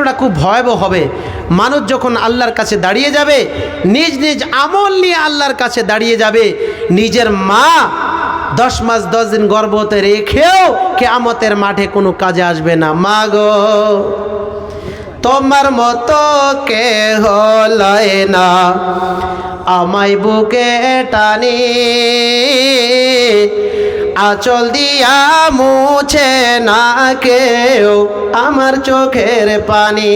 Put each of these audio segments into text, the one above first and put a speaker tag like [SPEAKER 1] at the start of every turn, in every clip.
[SPEAKER 1] কষ্টটা খুব ভয়াবহ হবে। মানুষ যখন আল্লাহর কাছে দাঁড়িয়ে যাবে, নিজ নিজ আমল নিয়ে আল্লাহর কাছে দাঁড়িয়ে যাবে, নিজের মা 10 মাস 10 দিন গর্ভতে রেখেও কিয়ামতের মাঠে কোনো কাজে আসবে না। মা গো, তোমার মতো কেহ লয় না আমায় বুকে টানি, আঁচল দিয়া মুছে না কেউ আমার চোখের পানি।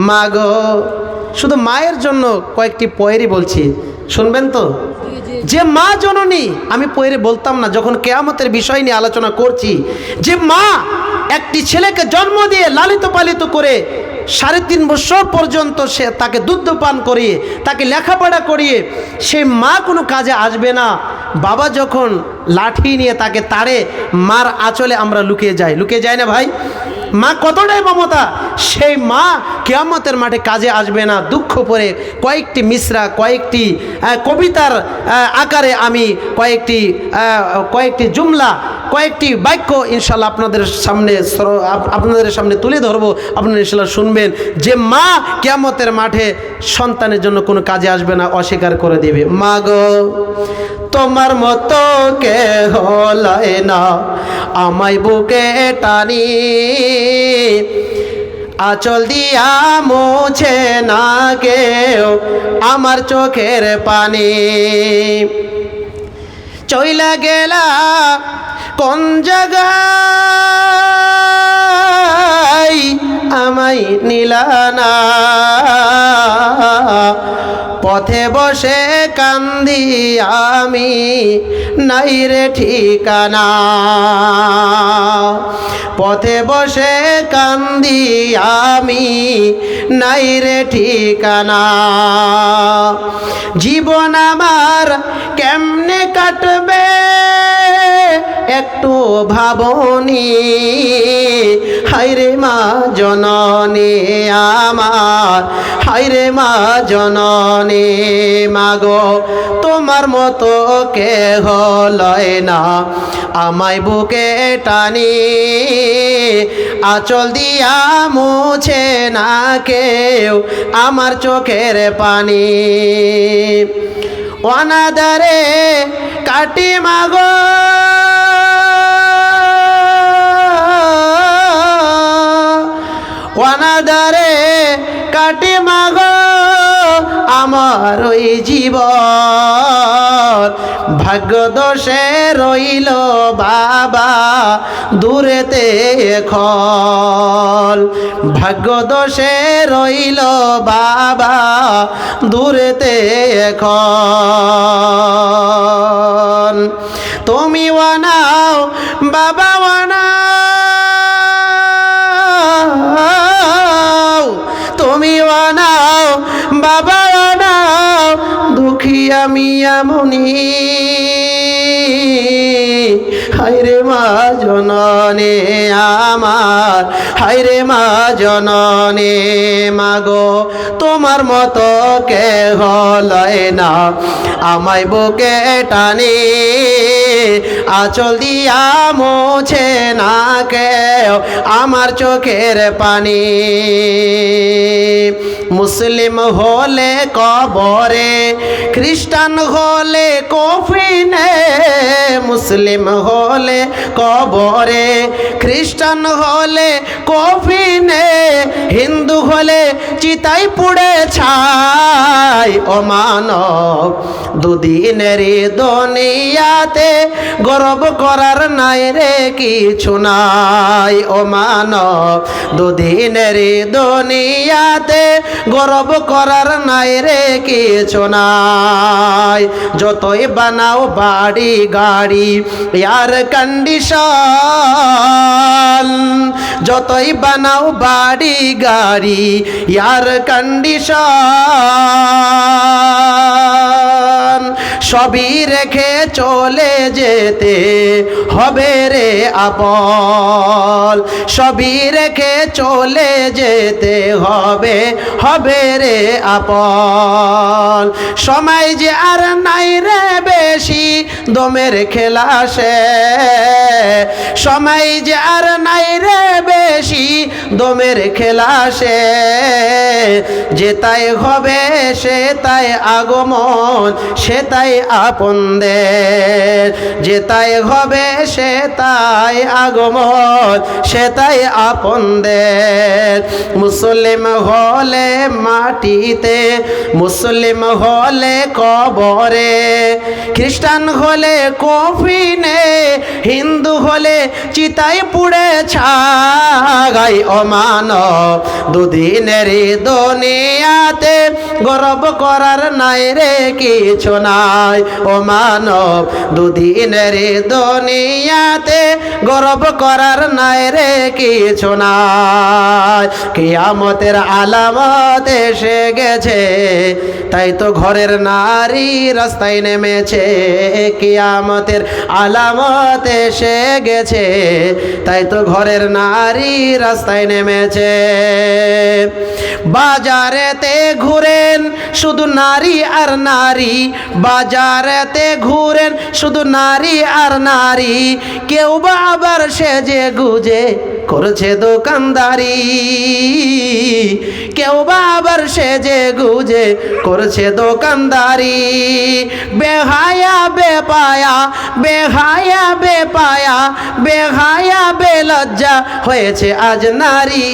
[SPEAKER 1] মা গো, শুধু মায়ের জন্য কয়েকটি পয়েরি বলছি, শুনবেন তো? যে মা জননী, আমি পয়েরে বলতাম না, যখন কিয়ামতের বিষয় নিয়ে আলোচনা করছি, যে মা একটি ছেলেকে জন্ম দিয়ে লালিত পালিত করে 3.5 বছর পর্যন্ত সে তাকে দুধ পান করিয়ে তাকে লেখাপড়া করিয়ে সেই মা কোনো কাজে আসবে না। বাবা যখন লাঠি নিয়ে তাকে তাড়ে, মার আঁচলে আমরা লুকিয়ে যাই না ভাই? মা কতটাই মমতা, সেই মা কিয়ামতের মাঠে কাজে আসবে না। দুঃখ পরে কয়েকটি মিসরা, কয়েকটি কবিতার আকারে আমি কয়েকটি জুমলা, কয়েকটি বাক্য ইনশাল্লাহ আপনাদের সামনে তুলে ধরবো। আপনারা ইনশাল্লাহ শুনবেন যে মা কিয়ামতের মাঠে সন্তানের জন্য কোনো কাজে আসবে না, অস্বীকার করে দেবে। মা গো, তোমার মতো কেহ লয় না আমায় বুকে টানি, আঁচল দিয়া মুছে না কেউ আমার চোখের পানি। চইলা গেলা কোন জায়গায় আমায় নিলা না, পথে বসে কান্দি আমি নাই রে ঠিকানা, পথে বসে কান্দি আমি নাই রে ঠিকানা। জীবন আমার কেমনে কাটবে একটু ভাবনি, হায়রে মা জননী আমার, হায়রে মা জননী। মাগো, তোমার মতো কেহ লয় না আমায় বুকে টানি, আঁচল দিয়া মুছে না কেউ আমার চোখের পানি। অনাদারে কাটি মাগো, অনাদারে কাটি মাগো আমার ওই জীবন, ভাগ্য দোষে রইল বাবা দূরেতে এখন, ভাগ্য দোষে রইল বাবা দূরেতে এখন। তুমি বানাও বাবা বানাও, তুমি বানাও বাবা বানাও, দুঃখী আমি এমনি, হায়রে মা জননী আমার, হায়রে মা জননী। মাগো, তোমার মতো কেহ লয় না আমায় বুকে টানি, আঁচল দিয়া মুছে না কেউ আমার চোখের পানি। মুসলিম হলে কবরে, খ্রিস্টান হলে কফিনে, মুসলিম হলে কবরে, খ্রিস্টান হলে কফিনে, হিন্দু হলে চিতাই পুড়ে ছাই। ও মানব, দুদিনের দুনিয়াতে গর্ব করার নাই রে কিছু নাই। ও মানব, দুদিনের দুনিয়াতে গর্ব করার নাই রে কিছু নাই। যতই বানাও বাড়ি গাড়ি এয়ার কন্ডিশন, যতই বানাও বাড়ি গাড়ি এয়ার কন্ডিশন, সবই রেখে চলে যেতে হবে রে আপন, সবই রেখে চলে যেতে হবে রে আপন। সময় যে আর নাই রে বেশি দমের খেলা সে, সময় যে আর নাই রে বেশি দমের খেলা সে, যে তাই হবে সে তাই আগমন, সে তাই আপনদের, যে তাই হবে সে তাই আগমন, সে তাই আপনদের। মুসলিম হলে মাটিতে, মুসলিম হলে কবরে, খ্রিস্টান হলে কফিনে, হিন্দু হলে চিতায় পুড়ে ছাই। ও মানব দুদিনের দুনিয়াতে গর্ব করার নাই রে কিছু নাই। ও মানব দুদিনের দুনিয়াতে গর্ব করার নাই রে কিছু নাই। কিয়ামতের আলামত এসে গেছে, তাই তো ঘরের নারী রাস্তায় নেমেছে। কিয়ামতের আলামত এসে গেছে, তাই তো ঘরের নারী রাস্তায় নেমেছে। বাজারেতে ঘুরেন শুধু নারী আর নারী, বাজারেতে ঘুরেন শুধু নারী আর নারী, কেউ বা আবার সেজে গুজে করছে দোকানদারি, কেউ বা আবার সেজে গুজে করছে দোকানদারি। বেহায়া বেপায়া, বেহায়া বেপায়া, বেহায়া বেলজ্জা হয়েছে আজ নারী।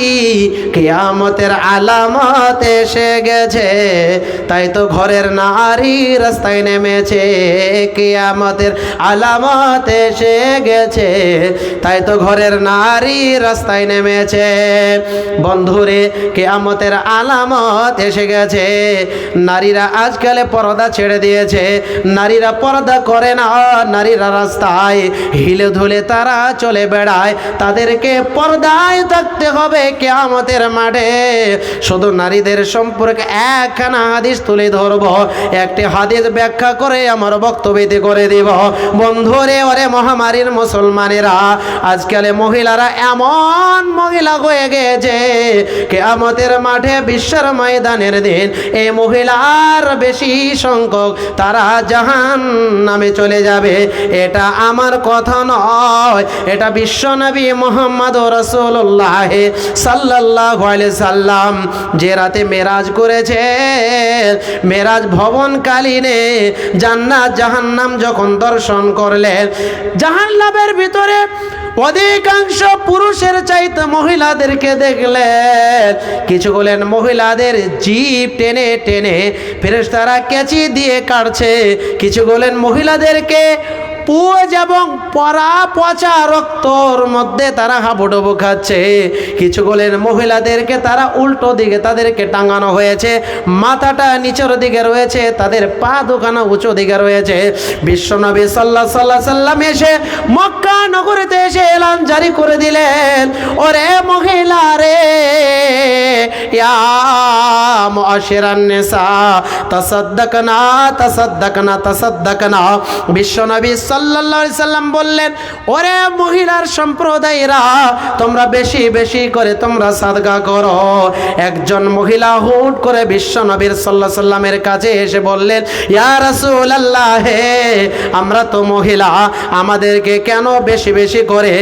[SPEAKER 1] কিয়ামতের আলামত এসে গেছে, তাই তো ঘরের নারী রাস্তায় নেমেছে। কিয়ামতের আলামত এসে গেছে, তাই তো ঘরের নারী রাস্তায় নেমেছে। বন্ধুরে কিয়ামতের আলামত এসে গেছে। নারীরা আজকাল পর্দা ছেড়ে দিয়েছে, নারীরা পর্দা করে না, নারীরা রাস্তায় হিলে ধুলে তারা চলে বেড়ায়। তাদেরকে পর্দায় থাকতে হবে কিয়ামতের মাঠে। শুধু নারীদের সম্পর্কে একখানা হাদিস তুলে ধরব, একটি হাদিস ব্যাখ্যা করে আমার বক্তব্য করে দিব। বন্ধুরে ওরে মহামারীর মুসলমানেরা, আজকালে মহিলারা এমন মহিলা হয়ে গেছে, কিয়ামতের মাঠে বিশ্বের ময়দানের দিন এই মহিলার বেশি সংখ্যক তারা জাহান্নামে চলে যাবে। এটা আমার কথা নয়, এটা বিশ্বনবী মুহাম্মদ রাসূলুল্লাহ সাল্লাল্লাহু আলাইহি সাল্লাম যে রাতে মেরাজ করেছে, মেরাজ ভবনকালীনে জান্নাত জাহান্নাম যখন দর্শন করলেন, জাহান্নামের ভিতরে অধিকাংশ পুরুষের চাইতে মহিলাদেরকে দেখলেন। কিছু বলেন মহিলাদের জিভ টেনে টেনে ফেরেশতারা কেচি দিয়ে কাটছে, কিছু বলেন মহিলাদেরকে পুজ এবং পরা পচা রক্তর মধ্যে তারা হাবুডুবু খাচ্ছে। কিছু বলেন মহিলাদেরকে তারা উল্টো দিকে তাদেরকে টাঙানো হয়েছে, মাথাটা নিচের দিকে রয়েছে, তাদের পা দুখানা উঁচু দিকে রয়েছে। বিশ্বনবী সাল্লাল্লাহু আলাইহি সাল্লাম এসে মক্কা নগরীতে এসে এলান জারি করে দিলেন, ওরে মহিলা রে, ইয়া মুআশিরান নিসা তাসাদদাকনা তাসাদদাকনা তাসাদদাকনা। বিশ্বনবী সাল্লাল্লাহু আলাইহি সাল্লাম বললেন, ওরে মহিলার সম্প্রদায়রা, তোমরা বেশি বেশি করে তোমরা সাদকা করো। একজন মহিলা হুট করে বিশ্বনবীর সাল্লাল্লাহু আলাইহি সাল্লামের কাছে এসে বললেন, ইয়া রাসূলুল্লাহ, হে আমরা তো মহিলা, আমাদেরকে কেন বেশি বেশি করে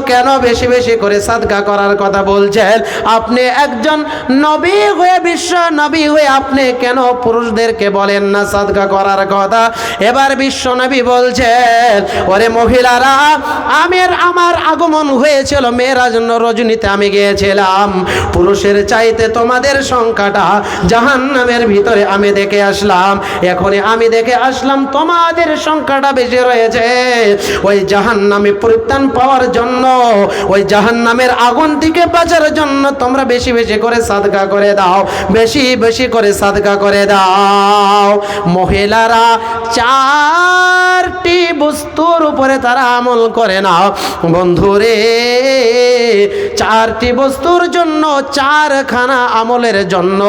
[SPEAKER 1] কেন বেশি বেশি করে সাদকা করার কথা বলছেন? আপনি একজন নবী হয়ে, বিশ্ব নবী হয়ে আপনি কেন পুরুষদেরকে বলেন না সাদকা করার কথা? এবার বিশ্বনবী বলছেন, ওরে মহিলারা, আমার আগমন হয়েছিল মেরাজ রজনীতে, আমি গিয়েছিলাম, পুরুষের চাইতে তোমাদের সংখ্যাটা জাহান্নামের ভিতরে আমি দেখে আসলাম। এখনই আমি দেখে আসলাম তোমাদের সংখ্যাটা বেশি রয়েছে। ওই জাহান্নামে পরিত্রাণ পাওয়ার জন্য, ওই জাহান্নামের আগুন থেকে বাঁচার জন্য তোমরা বেশি বেশি করে সাদকা করে দাও, বেশি বেশি করে সাদকা করে দাও। মহিলারা চারটি বস্তুর উপরে তারা আমল করে না বন্ধুরে, চারটি বস্তুর জন্য, চারখানা আমলের জন্য,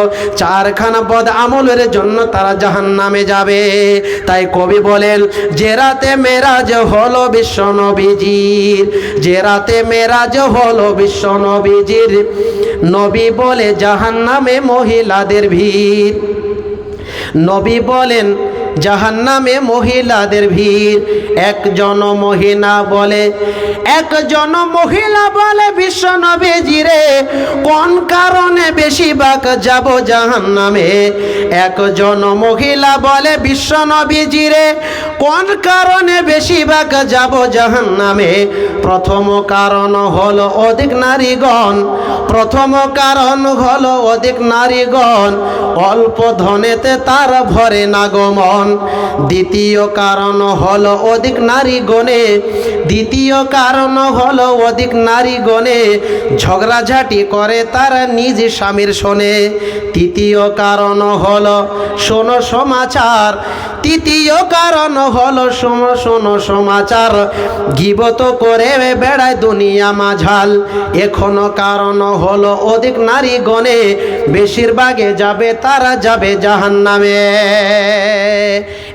[SPEAKER 1] চারখানা বদ আমলের জন্য তারা জাহান্নামে যাবে। তাই কবি বলেন, যে রাতে মেরাজ হলো বিশ্ব নবীজির, যে রাতে মেরাজ হলো বিশ্ব নবীজির, নবী বলে জাহান্নামে মহিলাদের ভিড়। নবী বলেন জাহান্নামে মহিলাদের ভিড়। একজন মহিলা বলে বিশ্বনবীজি রে, কোন কারণে বেশিরভাগ যাব জাহান্নামে? একজন মহিলা বলে বিশ্বনবীজি রে, কোন কারণে বেশিরভাগ যাব জাহান্নামে? প্রথম কারণ হলো অধিক নারীগণ, প্রথম কারণ হলো অধিক নারীগণ, অল্প ধনেতে তার ভরে না গমন। দ্বিতীয় কারণ হলো অধিক নারীগণে, দ্বিতীয় কারণ হলো অধিক নারীগণে ঝগড়াঝাটি করে তারা নিজ স্বামীর শোনে। তৃতীয় কারণ হলো শোনো সমাচার, তৃতীয় কারণ হলো শোনো সমাচার, গীবত করে বেড়ায় দুনিয়া মাঝাল। এখনো কারণ হলো অধিক নারীগণে বেশিরভাগে যাবে, তারা যাবে জাহান্নামে।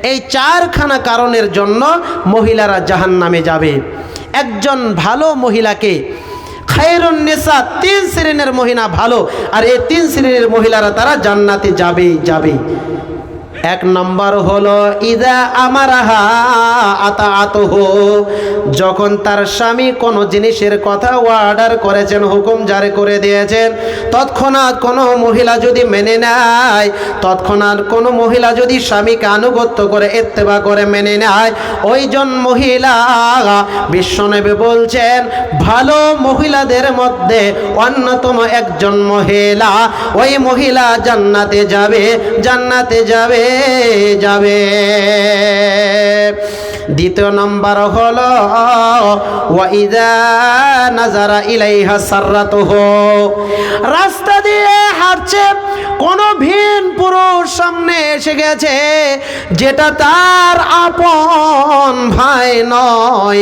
[SPEAKER 1] এই চারখানা কারণের জন্য মহিলারা জাহান্নামে যাবে। একজন ভালো মহিলাকে খায়রুন নিসা, 3 শ্রেণীর মহিলা ভালো, আর এই 3 শ্রেণীর মহিলারা তারা জান্নাতে যাবে। এক নম্বর হলো ইদা আমারাহা আতাআতুহু, যখন তার স্বামী কোনো জিনিসের কথা অর্ডার করেছেন, হুকুম জারি করে দিয়েছেন, তৎক্ষণাৎ কোনো মহিলা যদি মেনে নেয়, তৎক্ষণাৎ কোনো মহিলা যদি স্বামীকে আনুগত্য করে ইত্তেবা করে মেনে নেয়, ওইজন মহিলা, বিশ্বনবী বলছেন ভালো মহিলাদের মধ্যে অন্যতম একজন মহিলা, ওই মহিলা জান্নাতে যাবে, জান্নাতে যাবে। দ্বিতীয় নম্বর হলো ওয়াইদা নাজারা ইলাইহা সাররাতুহু, রাস্তা দিয়ে হাঁটছে, কোনো ভিন পুরুষ সামনে এসে গেছে, যেটা তার আপন ভাই নয়,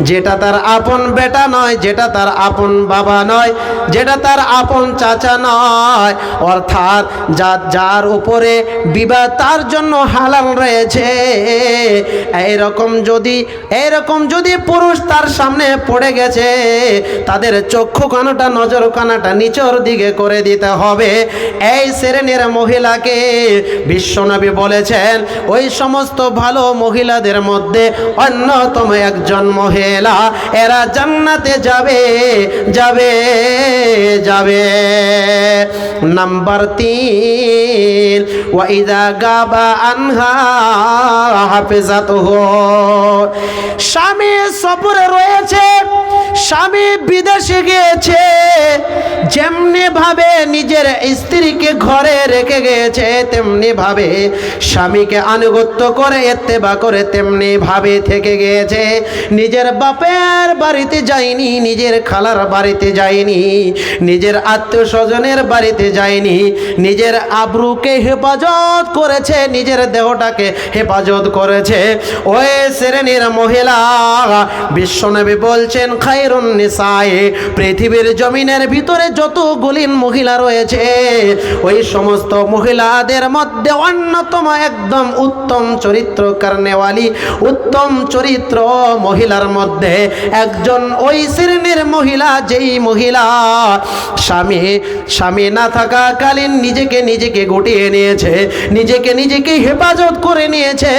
[SPEAKER 1] যেটা তার আপন বেটা নয়, যেটা তার আপন বাবা নয়, যেটা তার আপন চাচা নয়, অর্থাৎ যার উপরে বিবাহ তার জন্য হালাল রয়েছে, এইরকম যদি পুরুষ তার সামনে পড়ে গেছে, তাদের চক্ষু কানাটা, নজর কানাটা নিচের দিকে করে দিতে হবে। এই শ্রেণীর মহিলাকে বিশ্বনবী বলেছেন ওই সমস্ত ভালো মহিলাদের মধ্যে অন্যতম একজন মহিলা, এরা জান্নাতে যাবে। নাম্বার 3 ওয়াইদা গাবা আনহা হাফিজাতুহু, স্বামী সফরে রয়েছে, স্বামী বিদেশে গিয়েছে, যেমনি ভাবে নিজের স্ত্রীকে ঘরে রেখে গিয়েছে, তেমনি ভাবে স্বামীকে আনুগত্য করে ইত্তেবা করে তেমনি ভাবে থেকে গিয়েছে। নিজের বাপের বাড়িতে যায়নি, নিজের খালার বাড়িতে যায়নি, নিজের আত্মীয় স্বজনের বাড়িতে যায়নি, নিজের আবরুকে হেফাজত করেছে, নিজের দেহটাকে হেফাজত করেছে। ওই শ্রেণীর মহিলা বিশ্বনবী বলছেন খায়রুন নিসায়ে, পৃথিবীর জমিনের ভিতরে যতগুলি মহিলা রয়েছে, ওই সমস্ত মহিলাদের মধ্যে অন্যতম একদম উত্তম চরিত্র কারণেওয়ালি, উত্তম চরিত্র মহিলার মধ্যে একজন ওই শ্রেণীর মহিলা, যেই মহিলা স্বামী না থাকাকালীন নিজেকে গুটিয়ে নিয়েছে, নিজেকে হেফাজত করে নিয়েছে।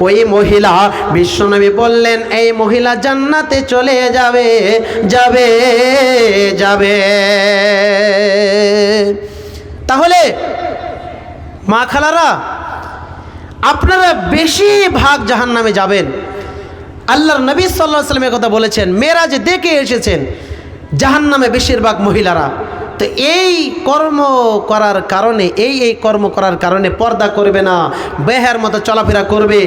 [SPEAKER 1] ওই মহিলা বিশ্বনবী বললেন এই মহিলা জান্নাতে চলে যাবে। তাহলে মা খালারা, আপনারা বেশিরভাগ জাহান্নামে যাবেন। আল্লাহর নবী সাল্লাল্লাহু আলাইহি ওয়াসাল্লাম কথা বলেছেন, মেরাজে দেখে এসেছেন জাহান্নামে বেশিরভাগ মহিলারা। তো এই কর্ম করার কারণে পর্দা করবে না, বেহার মতো চলাফেরা করবে,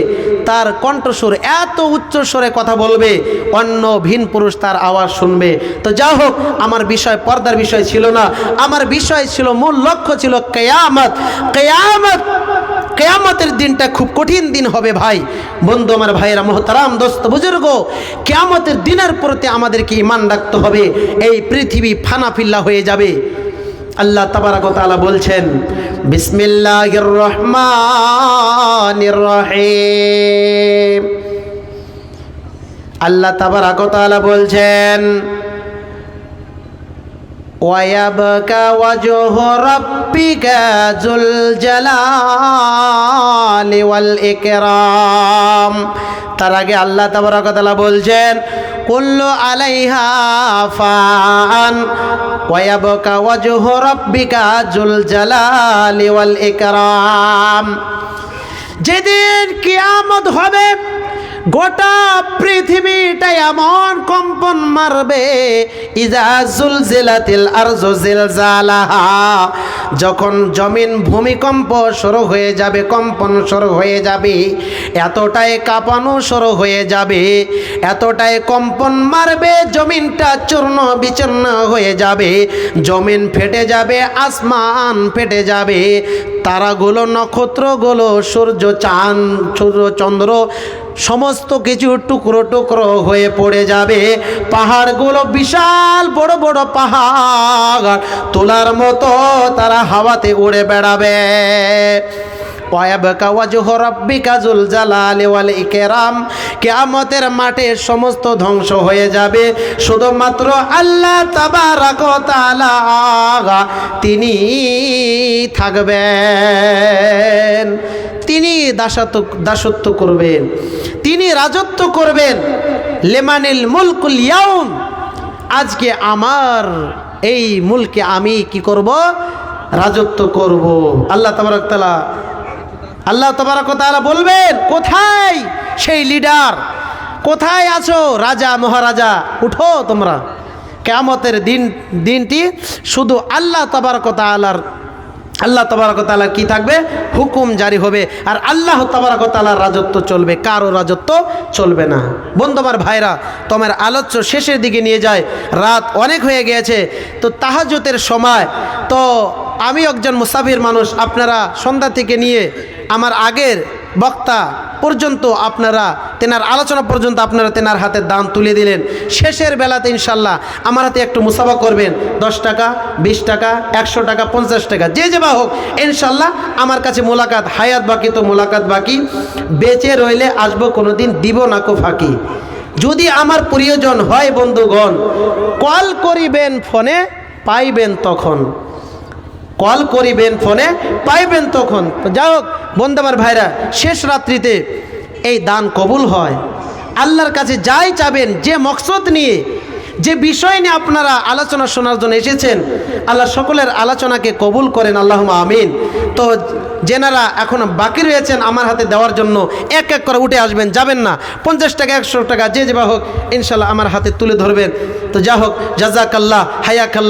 [SPEAKER 1] তার কণ্ঠস্বর এত উচ্চ স্বরে কথা বলবে, অন্য ভিন পুরুষ তার আওয়াজ শুনবে। তো যা হোক, আমার বিষয় পর্দার বিষয় ছিল না, আমার বিষয় ছিল, মূল লক্ষ্য ছিল কিয়ামতের দিনটা খুব কঠিন দিন হবে ভাই, বন্ধু আমার, ভাইয়েরা, মোহতারাম, দোস্ত, বুজুর্গ, কিয়ামতের দিনের প্রতি আমাদেরকে ঈমান রাখতে হবে। এই পৃথিবী ফানাফিল্লা হয়ে যাবে। আল্লাহ তাবারক ওয়া তাআলা বলছেন বিসমিল্লাহির রহমানির রহিম, আল্লাহ তাবারক ওয়া তাআলা বলছেন ওয়ায়াবকা ওয়াজহু রাব্বিকা যুল জালালি ওয়াল ইকরাম। তার আগে আল্লাহ তাবারক ওয়া তাআলা বলছেন কুল্লু আলাইহা ফান ওয়ায়াবকা ওয়াজহু রাব্বিকা যুল জালালি ওয়াল ইকরাম। যেদিন কিয়ামত হবে গোটা পৃথিবীটা এমন কম্পন মারবে, ইজা জুলজিলাতিল আরজু জিলজালাহা, যখন জমিন ভূমিকম্প শুরু হয়ে যাবে, কম্পন শুরু হয়ে যাবে, এতটাই কাঁপানো শুরু হয়ে যাবে, এতটাই কম্পন মারবে, জমিনটা চূর্ণ বিচূর্ণ হয়ে যাবে, জমিন ফেটে যাবে, আসমান ফেটে যাবে, তারাগুলো, নক্ষত্রগুলো, সূর্য, চাঁদ, সূর্য, চন্দ্র সমস্ত কিছু টুকরো টুকরো হয়ে পড়ে যাবে। পাহাড়গুলো, বিশাল বড় বড় পাহাড় তোলার মতো তারা হাওয়াতে উড়ে বেড়াবে। ওয়ায়াবকা ওয়াজহু রাব্বিকা যুল জালালি ওয়াল ইকরাম। কিয়ামতের মাঠে সমস্ত ধ্বংস হয়ে যাবে, শুধুমাত্র আল্লাহ তাবারক ওয়া তাআলা তিনি থাকবেন, তিনি দাসত্ব করবেন, তিনি রাজত্ব করবেন। লিমানিল মুলকুল ইয়াউম, আজকে আমার এই মুলকে আমি কি করব? রাজত্ব করব। আল্লাহ তাবারক ওয়া তাআলা বলবেন, কোথায় সেই লিডার, কোথায় আছো রাজা মহারাজা, উঠো তোমরা। কিয়ামতের দিনটি শুধু আল্লাহ তাবারক ওয়া তাআলার কি থাকবে? হুকুম জারি হবে, আর আল্লাহ তাবারক ওয়া তাআলার রাজত্ব চলবে, কারো রাজত্ব চলবে না। বন্ধু আমার ভাইরা, তোমার আলোচ্য শেষের দিকে নিয়ে যায়, রাত অনেক হয়ে গিয়েছে, তো তাহাজ্জুদের সময়, তো আমি একজন মুসাফির মানুষ, আপনারা সন্ধ্যা থেকে নিয়ে আমার আগের বক্তা পর্যন্ত আপনারা তেনার আলোচনা পর্যন্ত আপনারা তেনার হাতে দান তুলে দিলেন। শেষের বেলাতে ইনশাল্লাহ আমার হাতে একটু মুসাফা করবেন, 10 টাকা, 20 টাকা, 100 টাকা, 50 টাকা, যে বা হোক, ইনশাল্লাহ আমার কাছে মোলাকাত হায়াত বাকি, তো মোলাকাত বাকি, বেঁচে রইলে আসবো, কোনোদিন দিব না কো ফাঁকি। যদি আমার প্রিয়জন হয় বন্ধুগণ, কল করিবেন ফোনে পাইবেন তখন, কল করিবেন ফোনে পাইবেন তখন। যাই হোক বন্ধু আমার ভাইরা, শেষ রাত্রিতে এই দান কবুল হয়। আল্লাহর কাছে যাই চাবেন, যে মকসদ নিয়ে, যে বিষয় নিয়ে আপনারা আলোচনা শোনার জন্য এসেছেন, আল্লাহ সকলের আলোচনাকে কবুল করেন, আল্লাহুম্মা আমিন। তো যেনারা এখন বাকি রয়েছেন আমার হাতে দেওয়ার জন্য, এক এক করে উঠে আসবেন, যাবেন না। 50 টাকা, 100 টাকা, যে বা হোক, ইনশাল্লাহ আমার হাতে তুলে ধরবেন। তো যা হোক, জাযাকাল্লাহ, হায়াকাল্লাহ।